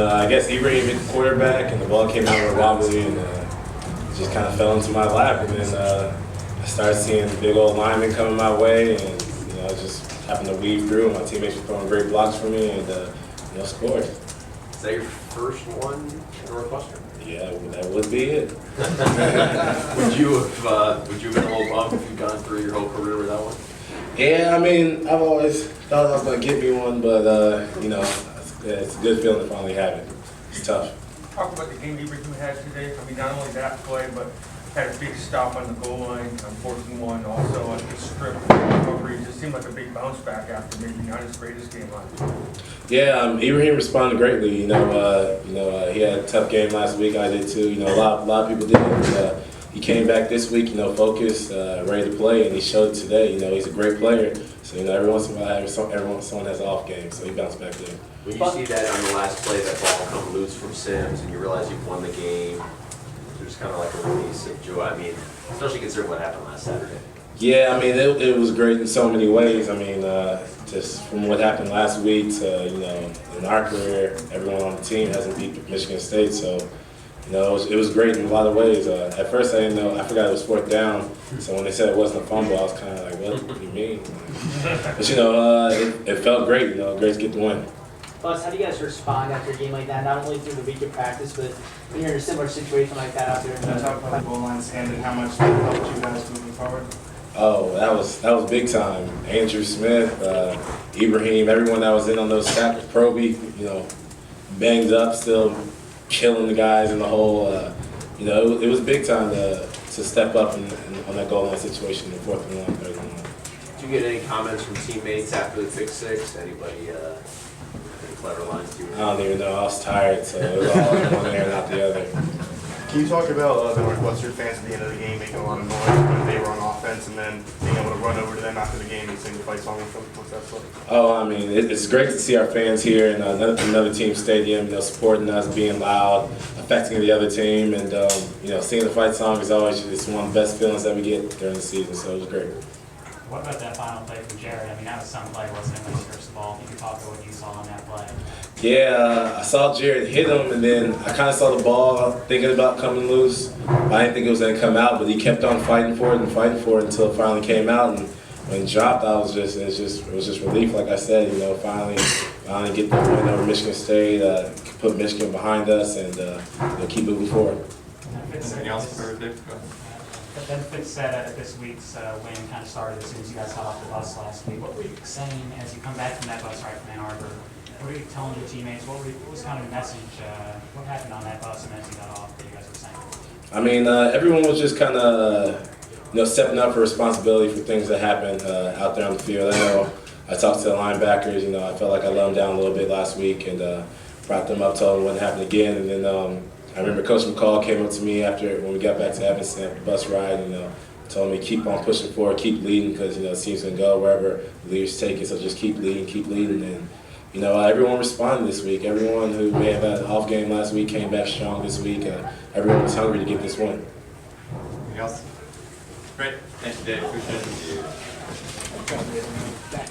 I guess Ibrahim hit the quarterback, and the ball came out with wobbly, and just kind of fell into my lap. And then I started seeing big old linemen coming my way, and I just happened to weave through. My teammates were throwing great blocks for me, and scored. Is that your first one at Northwestern? Yeah, that would be it. Would you have been a little bummed if you'd gone through your whole career with that one? Yeah, I've always thought I was going to get me one, but, it's a good feeling to finally have it. It's tough. Talk about the game Ibrahim had today. Not only that play, but had a big stop on the goal line on 4th-and-1. Also on the strip recovery. It just seemed like a big bounce back after maybe not his greatest game last week. Yeah, Ibrahim responded greatly. He had a tough game last week. I did too. A lot of people did. He came back this week, focused, ready to play, and he showed today. He's a great player. So every once in a while, someone has an off game, so he bounced back there. When you see that on the last play, that ball come loose from Sims, and you realize you've won the game, there's kind of like a release of joy. Especially considering what happened last Saturday. Yeah, it was great in so many ways. Just from what happened last week to, in our career, everyone on the team hasn't beat Michigan State, so, it was great in a lot of ways. At first, I didn't know, I forgot it was 4th down, so when they said it wasn't a fumble, I was kind of like, what do you mean? But, it felt great, great to get the win. Plus, how do you guys respond after a game like that? Not only through the week of practice, but when you're in a similar situation like that out there. Can you talk about the goal line stand and how much that helped you guys moving forward? Oh, that was big time. Andrew Smith, Ibrahim, everyone that was in on those sacks. Proby, banged up, still killing the guys in the hole. It was big time to step up on that goal line situation in 4th-and-1, 3rd-and-1. Did you get any comments from teammates after the pick six? Anybody any clever lines to you? I don't even know. I was tired, so it was all in one ear and out the other. Can you talk about the Northwestern fans at the end of the game making a lot of noise when they were on offense and then being able to run over to them after the game and sing the fight song with them? What's that like? Oh, it's great to see our fans here in another team stadium, supporting us, being loud, affecting the other team, and singing the fight song is always one of the best feelings that we get during the season. So it was great. What about that final play from Jared? That was some play, wasn't it, when he first of all? You can talk about what you saw on that play. Yeah, I saw Jared hit him, and then I kind of saw the ball thinking about coming loose. I didn't think it was going to come out, but he kept on fighting for it until it finally came out. And when it dropped, it was just relief, like I said. Finally get the win over Michigan State, put Michigan behind us, and keep moving forward. Anything else for Dave? Then Fitz said that this week's win kind of started as soon as you guys got off the bus last week. What were you saying as you come back from that bus ride from Ann Arbor? What were you telling your teammates? What was kind of the message? What happened on that bus and as you got off that you guys were saying? Everyone was just kind of, stepping up for responsibility for things that happened out there on the field. I know I talked to the linebackers. I felt like I let them down a little bit last week and brought them up, told them it wouldn't happen again. And then I remember Coach McCall came up to me when we got back to Evanston after the bus ride, told me keep on pushing forward, keep leading, because the team's gonna go wherever the leaders take it. So just keep leading, and everyone responded this week. Everyone who may have had an off game last week came back strong this week. Everyone was hungry to get this win. Anything else? Great. Thank you, Dave. Appreciate it.